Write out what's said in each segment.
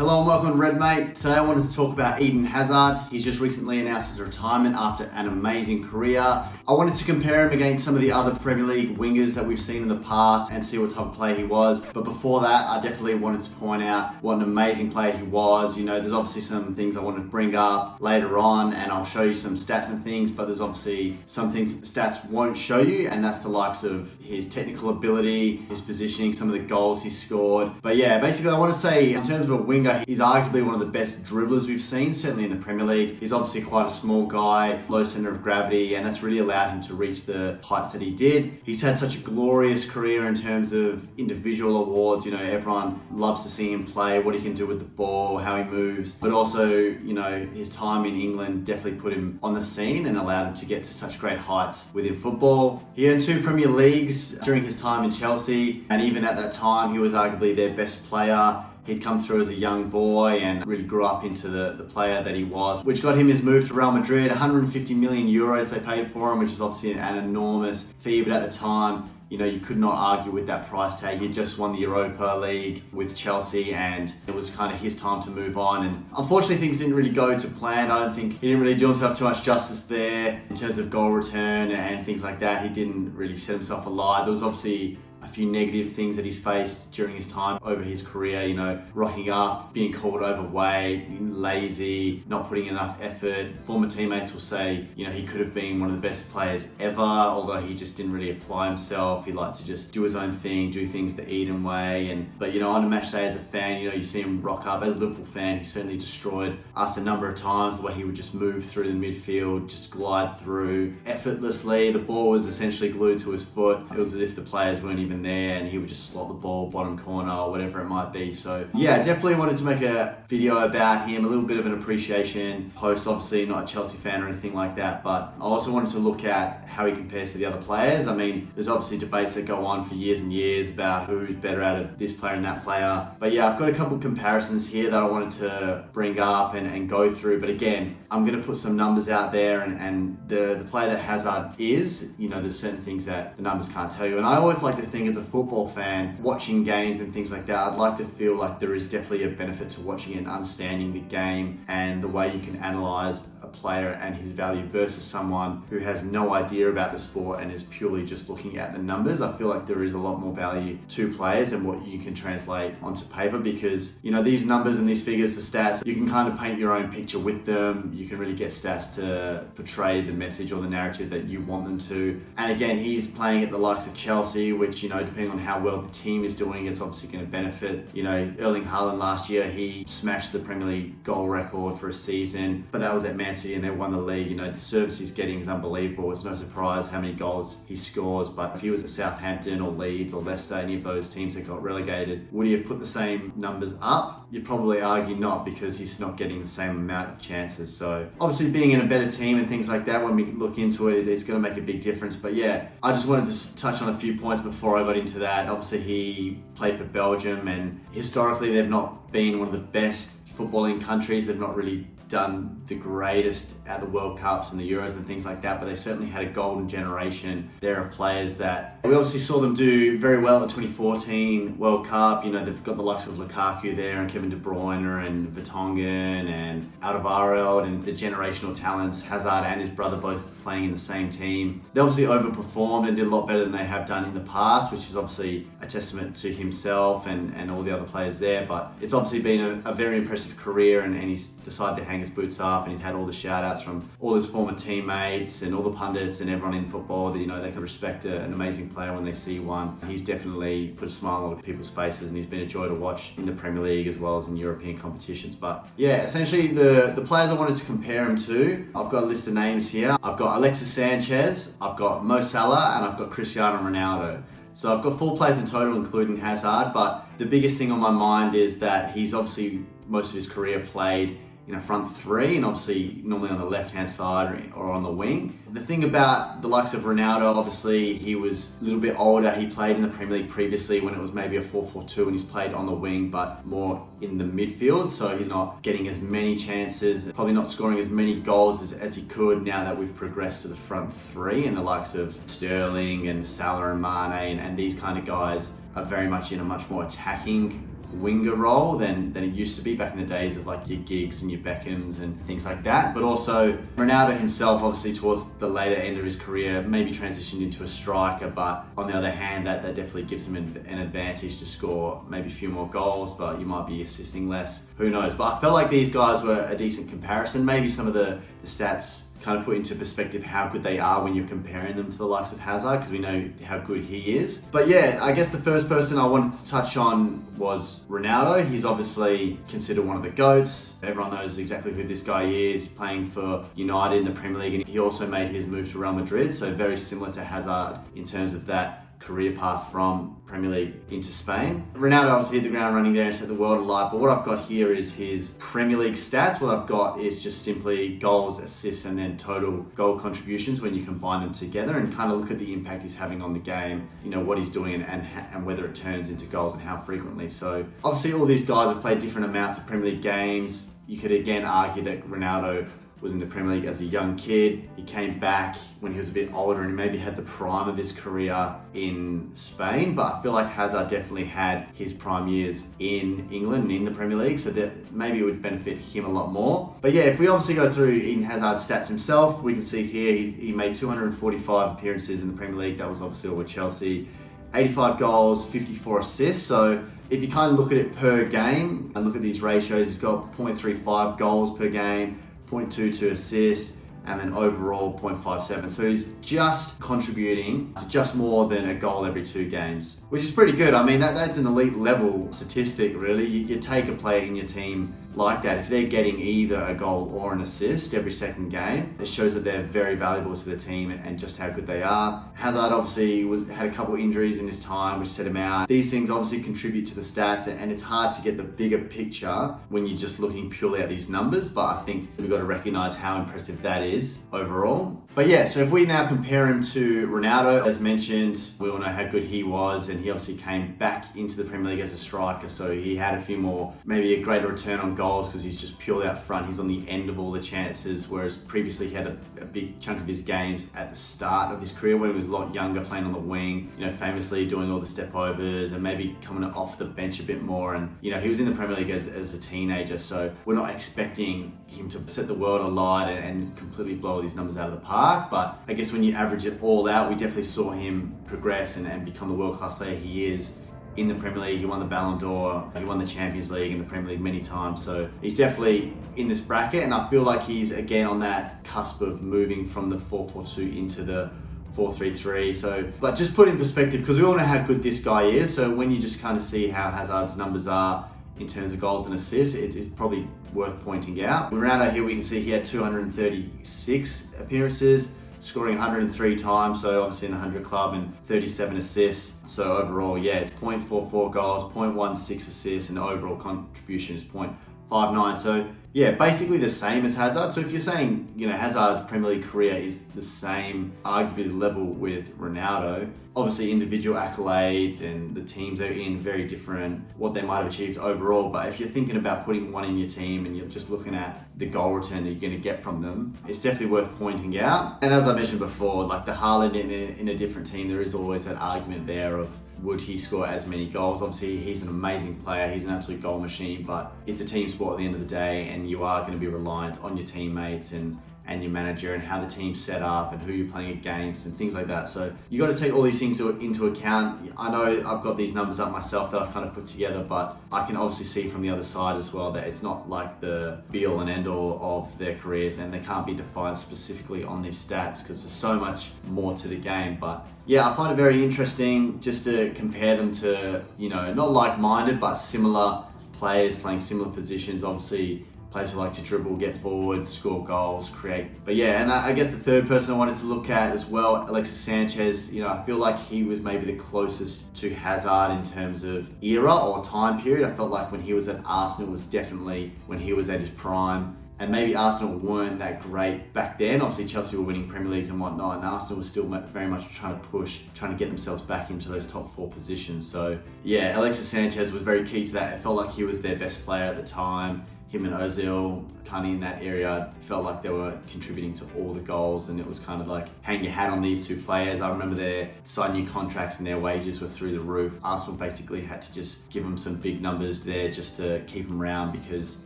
Hello and welcome to Red Mate. Today I wanted to talk about Eden Hazard. He's just recently announced his retirement after an amazing career. I wanted to compare him against some of the other Premier League wingers that we've seen in the past and see what type of player he was. But before that, I definitely wanted to point out what an amazing player he was. You know, there's obviously some things I want to bring up later on and I'll show you some stats and things, but there's obviously some things that the stats won't show you, and that's the likes of his technical ability, his positioning, some of the goals he scored. But yeah, basically I want to say in terms of a winger, he's arguably one of the best dribblers we've seen, certainly in the Premier League. He's obviously quite a small guy, low center of gravity, and that's really allowed him to reach the heights that he did. He's had such a glorious career in terms of individual awards. You know, everyone loves to see him play, what he can do with the ball, how he moves, but also, you know, his time in England definitely put him on the scene and allowed him to get to such great heights within football. He earned 2 Premier Leagues during his time in Chelsea, and even at that time, he was arguably their best player. He'd come through as a young boy and really grew up into the player that he was, which got him his move to Real Madrid. 150 million euros they paid for him, which is obviously an enormous fee, but at the time, you know, you could not argue with that price tag. He just won the Europa League with Chelsea and it was kind of his time to move on. And unfortunately, things didn't really go to plan. I don't think he didn't really do himself too much justice there in terms of goal return and things like that. He didn't really set himself alight. There was obviously a few negative things that he's faced during his time over his career, you know, rocking up, being called overweight, lazy, not putting enough effort. Former teammates will say, you know, he could have been one of the best players ever, although he just didn't really apply himself. He liked to just do his own thing, do things the Eden way. But you know, on a match day as a fan, you know, you see him rock up. As a Liverpool fan, he certainly destroyed us a number of times, the way he would just move through the midfield, just glide through effortlessly. The ball was essentially glued to his foot. It was as if the players weren't even there and he would just slot the ball bottom corner or whatever it might be. So yeah, definitely wanted to make a video about him, a little bit of an appreciation post. Obviously not a Chelsea fan or anything like that, but I also wanted to look at how he compares to the other players. I mean, there's obviously debates that go on for years and years about who's better out of this player and that player, but yeah, I've got a couple of comparisons here that I wanted to bring up and go through. But again, I'm going to put some numbers out there, and the player that Hazard is, you know, there's certain things that the numbers can't tell you. And I always like to think, as a football fan, watching games and things like that, I'd like to feel like there is definitely a benefit to watching and understanding the game and the way you can analyze a player and his value versus someone who has no idea about the sport and is purely just looking at the numbers. I feel like there is a lot more value to players and what you can translate onto paper, because, you know, these numbers and these figures, the stats, you can kind of paint your own picture with them. You can really get stats to portray the message or the narrative that you want them to. And again, he's playing at the likes of Chelsea, which, you know, depending on how well the team is doing, it's obviously going to benefit. You know, Erling Haaland last year, he smashed the Premier League goal record for a season, but that was at Man City and they won the league. You know, the service he's getting is unbelievable. It's no surprise how many goals he scores, but if he was at Southampton or Leeds or Leicester, any of those teams that got relegated, would he have put the same numbers up? You'd probably argue not, because he's not getting the same amount of chances. So obviously being in a better team and things like that, when we look into it, it's going to make a big difference. But yeah, I just wanted to touch on a few points before I got into that. Obviously he played for Belgium, and historically they've not been one of the best footballing countries. They've not really done the greatest at the World Cups and the Euros and things like that, but they certainly had a golden generation there of players that we obviously saw them do very well at the 2014 World Cup. You know, they've got the likes of Lukaku there and Kevin De Bruyne and Vertonghen and Alderweireld and the generational talents, Hazard and his brother both playing in the same team. They obviously overperformed and did a lot better than they have done in the past, which is obviously a testament to himself and all the other players there. But it's obviously been a very impressive career, and he's decided to hang his boots up, and he's had all the shout outs from all his former teammates and all the pundits and everyone in football that, you know, they can respect an amazing player when they see one. He's definitely put a smile on a lot of people's faces, and he's been a joy to watch in the Premier League as well as in European competitions. But yeah, essentially the players I wanted to compare him to, I've got a list of names here. I've got Alexis Sanchez, I've got Mo Salah, and I've got Cristiano Ronaldo. So I've got 4 players in total, including Hazard, but the biggest thing on my mind is that he's obviously most of his career played in a front three, and obviously normally on the left-hand side or on the wing. The thing about the likes of Ronaldo, obviously he was a little bit older. He played in the Premier League previously when it was maybe a 4-4-2, and he's played on the wing, but more in the midfield. So he's not getting as many chances, probably not scoring as many goals as he could now that we've progressed to the front three, and the likes of Sterling and Salah and Mane and these kind of guys are very much in a much more attacking winger role than it used to be back in the days of like your Giggs and your Beckhams and things like that. But also Ronaldo himself, obviously towards the later end of his career, maybe transitioned into a striker, but on the other hand, that definitely gives him an advantage to score maybe a few more goals, but you might be assisting less. Who knows? But I felt like these guys were a decent comparison. Maybe some of the stats kind of put into perspective how good they are when you're comparing them to the likes of Hazard, because we know how good he is. But yeah, I guess the first person I wanted to touch on was Ronaldo. He's obviously considered one of the GOATs. Everyone knows exactly who this guy is, playing for United in the Premier League, and he also made his move to Real Madrid, so very similar to Hazard in terms of that career path from Premier League into Spain. Ronaldo obviously hit the ground running there and set the world alight, but what I've got here is his Premier League stats. What I've got is just simply goals, assists, and then total goal contributions when you combine them together and kind of look at the impact he's having on the game, you know, what he's doing and whether it turns into goals and how frequently. So obviously all these guys have played different amounts of Premier League games. You could again argue that Ronaldo was in the Premier League as a young kid. He came back when he was a bit older and he maybe had the prime of his career in Spain, but I feel like Hazard definitely had his prime years in England and in the Premier League, so that maybe it would benefit him a lot more. But yeah, if we obviously go through Eden Hazard's stats himself, we can see here he made 245 appearances in the Premier League. That was obviously all with Chelsea. 85 goals, 54 assists. So if you kind of look at it per game and look at these ratios, he's got 0.35 goals per game, 0.22 assists, and then overall 0.57. So he's just contributing to just more than a goal every 2 games, which is pretty good. I mean, that's an elite level statistic, really. You take a player in your team like that, if they're getting either a goal or an assist every second game, it shows that they're very valuable to the team and just how good they are. Hazard obviously had a couple injuries in his time which set him out. These things obviously contribute to the stats, and it's hard to get the bigger picture when you're just looking purely at these numbers, but I think we've got to recognize how impressive that is overall. But yeah, so if we now compare him to Ronaldo, as mentioned, we all know how good he was, and he obviously came back into the Premier League as a striker, so he had a few more, maybe a greater return on goals because he's just purely up front. He's on the end of all the chances, whereas previously he had a big chunk of his games at the start of his career when he was a lot younger, playing on the wing, you know, famously doing all the step overs and maybe coming off the bench a bit more. And, you know, he was in the Premier League as a teenager, so we're not expecting him to set the world alight and completely blow all these numbers out of the park. But I guess when you average it all out, we definitely saw him progress and become the world-class player he is in the Premier League. He won the Ballon d'Or, he won the Champions League and the Premier League many times. So he's definitely in this bracket, and I feel like he's again on that cusp of moving from the 4-4-2 into the 4-3-3. So, but just put in perspective, because we all know how good this guy is. So when you just kind of see how Hazard's numbers are in terms of goals and assists, it's probably worth pointing out. Ronaldo here, we can see he had 236 appearances, scoring 103 times, so obviously in the 100 club, and 37 assists. So overall, yeah, it's 0.44 goals, 0.16 assists, and the overall contribution is 0.59. So yeah, basically the same as Hazard. So if you're saying, you know, Hazard's Premier League career is the same, arguably the level with Ronaldo, obviously individual accolades and the teams they're in, very different, what they might have achieved overall. But if you're thinking about putting one in your team and you're just looking at the goal return that you're going to get from them, it's definitely worth pointing out. And as I mentioned before, like the Haaland in a different team, there is always that argument there of, would he score as many goals? Obviously, he's an amazing player. He's an absolute goal machine, but it's a team sport at the end of the day, and you are going to be reliant on your teammates and your manager and how the team's set up and who you're playing against and things like that. So you got to take all these things into account. I know I've got these numbers up myself that I've kind of put together, but I can obviously see from the other side as well that it's not like the be all and end all of their careers, and they can't be defined specifically on these stats because there's so much more to the game. But yeah, I find it very interesting just to compare them to, you know, not like-minded, but similar players playing similar positions. Obviously, players who like to dribble, get forward, score goals, create. But yeah, and I guess the third person I wanted to look at as well, Alexis Sanchez, you know, I feel like he was maybe the closest to Hazard in terms of era or time period. I felt like when he was at Arsenal was definitely when he was at his prime. And maybe Arsenal weren't that great back then. Obviously, Chelsea were winning Premier Leagues and whatnot, and Arsenal was still very much trying to get themselves back into those top 4 positions. So yeah, Alexis Sanchez was very key to that. It felt like he was their best player at the time. him and Ozil kind of in that area felt like they were contributing to all the goals, and it was kind of like hang your hat on these two players. I remember they signed new contracts and their wages were through the roof. Arsenal basically had to just give them some big numbers there just to keep them around, because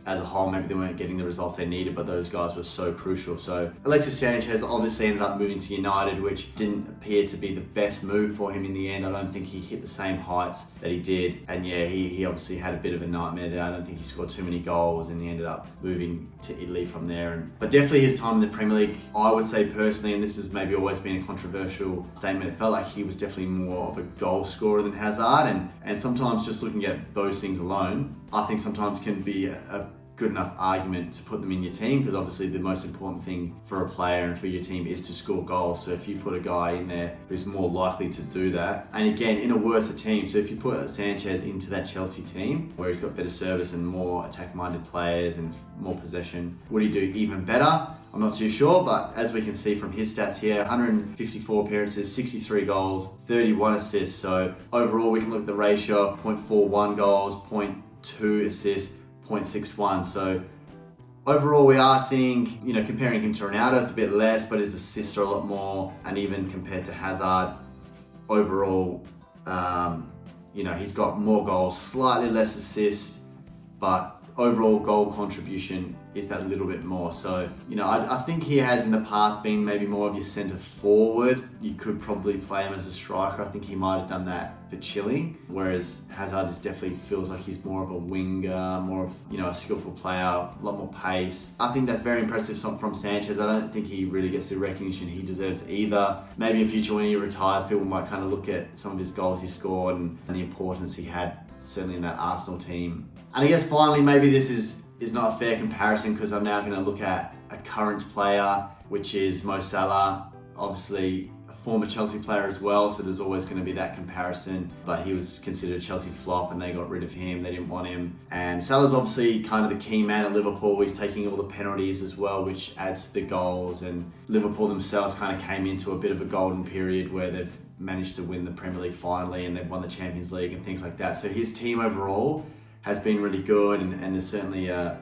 as a whole maybe they weren't getting the results they needed, but those guys were so crucial. So Alexis Sanchez obviously ended up moving to United, which didn't appear to be the best move for him in the end. I don't think he hit the same heights that he did, and yeah, he obviously had a bit of a nightmare there. I don't think he scored too many goals, and he ended up moving to Italy from there. But definitely his time in the Premier League, I would say personally, and this has maybe always been a controversial statement, it felt like he was definitely more of a goal scorer than Hazard, and sometimes just looking at those things alone, I think sometimes can be a good enough argument to put them in your team, because obviously the most important thing for a player and for your team is to score goals. So if you put a guy in there who's more likely to do that, and again in a worse team, so if you put Sanchez into that Chelsea team where he's got better service and more attack-minded players and more possession, would he do even better? I'm not too sure, but as we can see from his stats here, 154 appearances, 63 goals, 31 assists. So overall we can look at the ratio of 0.41 goals, 0.2 assists, 0.61. So overall we are seeing, comparing him to Ronaldo, it's a bit less, but his assists are a lot more. And even compared to Hazard, overall, he's got more goals, slightly less assists, but overall goal contribution is that little bit more. So, I think he has in the past been maybe more of your centre forward. You could probably play him as a striker. I think he might have done that for Chile, whereas Hazard just definitely feels like he's more of a winger, more of, a skillful player, a lot more pace. I think that's very impressive from Sanchez. I don't think he really gets the recognition he deserves either. Maybe in future when he retires, people might kind of look at some of his goals he scored and the importance he had, certainly in that Arsenal team. And I guess finally, maybe this is not a fair comparison, because I'm now going to look at a current player, which is Mo Salah, obviously a former Chelsea player as well, so there's always going to be that comparison, but he was considered a Chelsea flop and they got rid of him, they didn't want him. And Salah's obviously kind of the key man at Liverpool. He's taking all the penalties as well, which adds to the goals, and Liverpool themselves kind of came into a bit of a golden period where they've managed to win the Premier League finally, and they've won the Champions League and things like that. So his team overall has been really good, and there's certainly a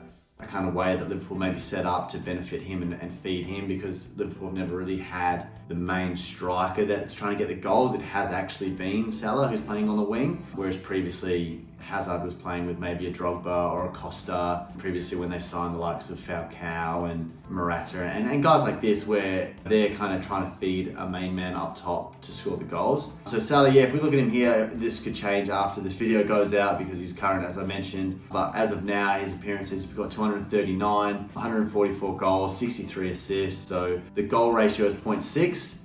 kind of way that Liverpool maybe set up to benefit him and feed him, because Liverpool have never really had the main striker that's trying to get the goals. It has actually been Salah who's playing on the wing, whereas previously Hazard was playing with maybe a Drogba or a Costa, previously when they signed the likes of Falcao and Morata and guys like this, where they're kind of trying to feed a main man up top to score the goals. So Salah, if we look at him here, this could change after this video goes out because he's current, as I mentioned, but as of now, his appearances, we've got 239, 144 goals, 63 assists, so the goal ratio is 0.6,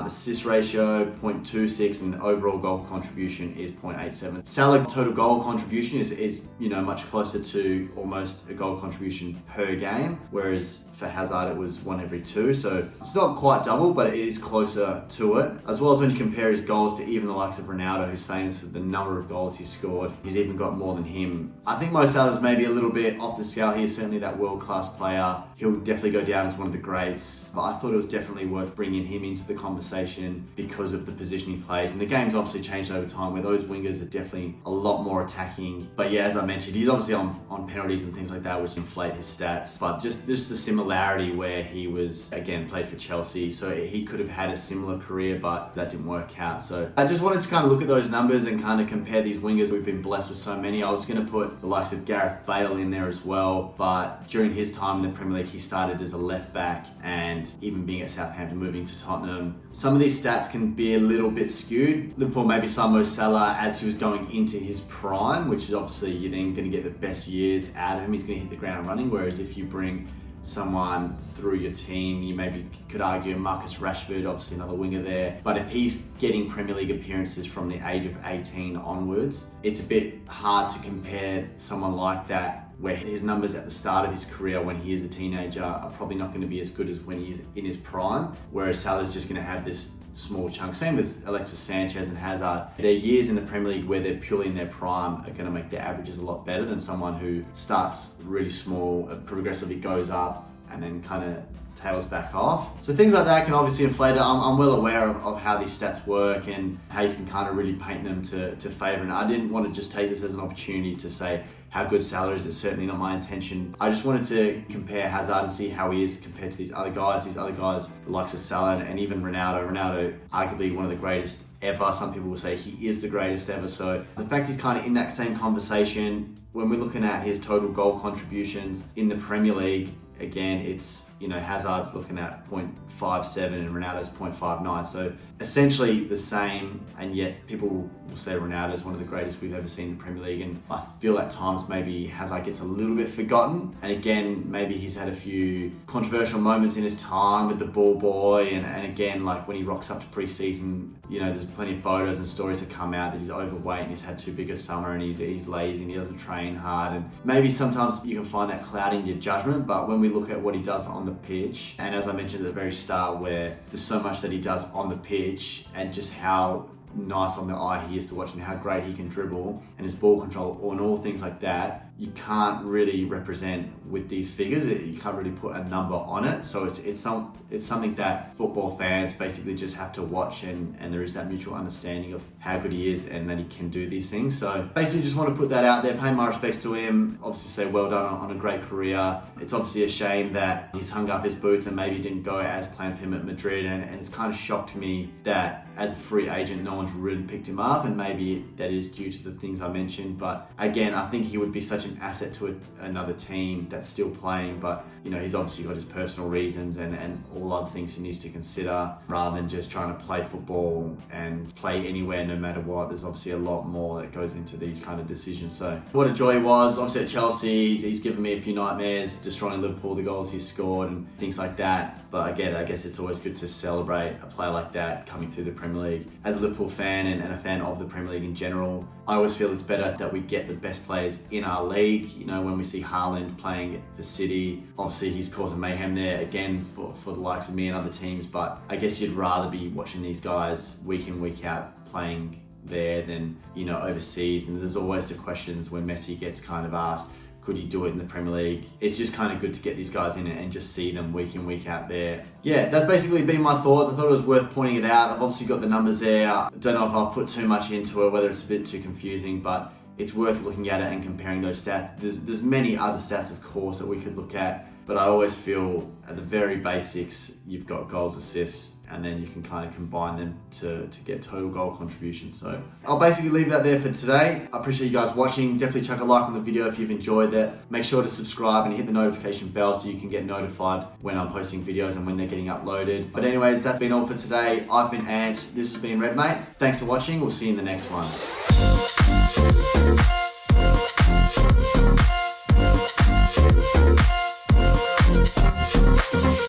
assist ratio 0.26, and overall goal contribution is 0.87. Salah total goal contribution is much closer to almost a goal contribution per game, whereas for Hazard it was 1 every 2, so it's not quite double, but it is closer to it. As well as when you compare his goals to even the likes of Ronaldo, who's famous for the number of goals he's scored, he's even got more than him. I think Mo Salah's maybe a little bit off the scale. He is certainly that world-class player. He'll definitely go down as one of the greats, but I thought it was definitely worth bringing him into the conversation because of the position he plays. And the game's obviously changed over time, where those wingers are definitely a lot more attacking. But yeah, as I mentioned, he's obviously on penalties and things like that, which inflate his stats. But just the similarity where he was, again, played for Chelsea, so he could have had a similar career, but that didn't work out. So I just wanted to kind of look at those numbers and kind of compare these wingers. We've been blessed with so many. I was going to put the likes of Gareth Bale in there as well, but during his time in the Premier League, he started as a left back, and even being at Southampton, moving to Tottenham, some of these stats can be a little bit skewed. Liverpool maybe saw Mo Salah as he was going into his prime, which is obviously you're then going to get the best years out of him. He's going to hit the ground running, whereas if you bring someone through your team, you maybe could argue Marcus Rashford, obviously another winger there, but if he's getting Premier League appearances from the age of 18 onwards, it's a bit hard to compare someone like that, where his numbers at the start of his career when he is a teenager are probably not going to be as good as when he's in his prime, whereas Salah's just going to have this small chunk. Same with Alexis Sanchez and Hazard. Their years in the Premier League where they're purely in their prime are going to make their averages a lot better than someone who starts really small, progressively goes up, and then kind of tails back off. So things like that can obviously inflate it. I'm well aware of how these stats work and how you can kind of really paint them to favor. And I didn't want to just take this as an opportunity to say, how good Salah is. It's certainly not my intention. I just wanted to compare Hazard and see how he is compared to these other guys. The likes of Salah and even Ronaldo. Ronaldo, arguably one of the greatest ever. Some people will say he is the greatest ever. So the fact he's kind of in that same conversation, when we're looking at his total goal contributions in the Premier League, again, it's, Hazard's looking at 0.57 and Ronaldo's 0.59. So essentially the same, and yet people will say Ronaldo's one of the greatest we've ever seen in the Premier League. And I feel at times maybe Hazard gets a little bit forgotten. And again, maybe he's had a few controversial moments in his time with the ball boy. And again, like when he rocks up to pre-season, there's plenty of photos and stories that come out that he's overweight and he's had too big a summer and he's lazy and he doesn't train hard. And maybe sometimes you can find that clouding your judgment, but when we look at what he does on the pitch, and as I mentioned at the very start, where there's so much that he does on the pitch and just how nice on the eye he is to watch and how great he can dribble and his ball control and all things like that, you can't really represent with these figures. You can't really put a number on it. So it's something that football fans basically just have to watch, and there is that mutual understanding of how good he is and that he can do these things. So basically just want to put that out there, pay my respects to him, obviously say well done on a great career. It's obviously a shame that he's hung up his boots and maybe didn't go as planned for him at Madrid, and it's kind of shocked me that as a free agent no one's really picked him up, and maybe that is due to the things I mentioned. But again, I think he would be such an asset to another team that's still playing, but he's obviously got his personal reasons and all other things he needs to consider, rather than just trying to play football and play anywhere no matter what. There's obviously a lot more that goes into these kind of decisions. So what a joy he was. Obviously at Chelsea, he's given me a few nightmares, destroying Liverpool, the goals he scored and things like that. But again, I guess it's always good to celebrate a player like that coming through the Premier League. As a Liverpool fan and a fan of the Premier League in general, I always feel it's better that we get the best players in our league. When we see Haaland playing for City, obviously he's causing mayhem there again for the likes of me and other teams, but I guess you'd rather be watching these guys week in, week out playing there than, overseas. And there's always the questions when Messi gets kind of asked, could he do it in the Premier League? It's just kind of good to get these guys in and just see them week in, week out there. Yeah, that's basically been my thoughts. I thought it was worth pointing it out. I've obviously got the numbers there. I don't know if I've put too much into it, whether it's a bit too confusing, but it's worth looking at it and comparing those stats. There's many other stats, of course, that we could look at, but I always feel at the very basics, you've got goals, assists, and then you can kind of combine them to get total goal contribution. So I'll basically leave that there for today. I appreciate you guys watching. Definitely chuck a like on the video if you've enjoyed that. Make sure to subscribe and hit the notification bell so you can get notified when I'm posting videos and when they're getting uploaded. But anyways, that's been all for today. I've been Ant. This has been Red Mate. Thanks for watching. We'll see you in the next one.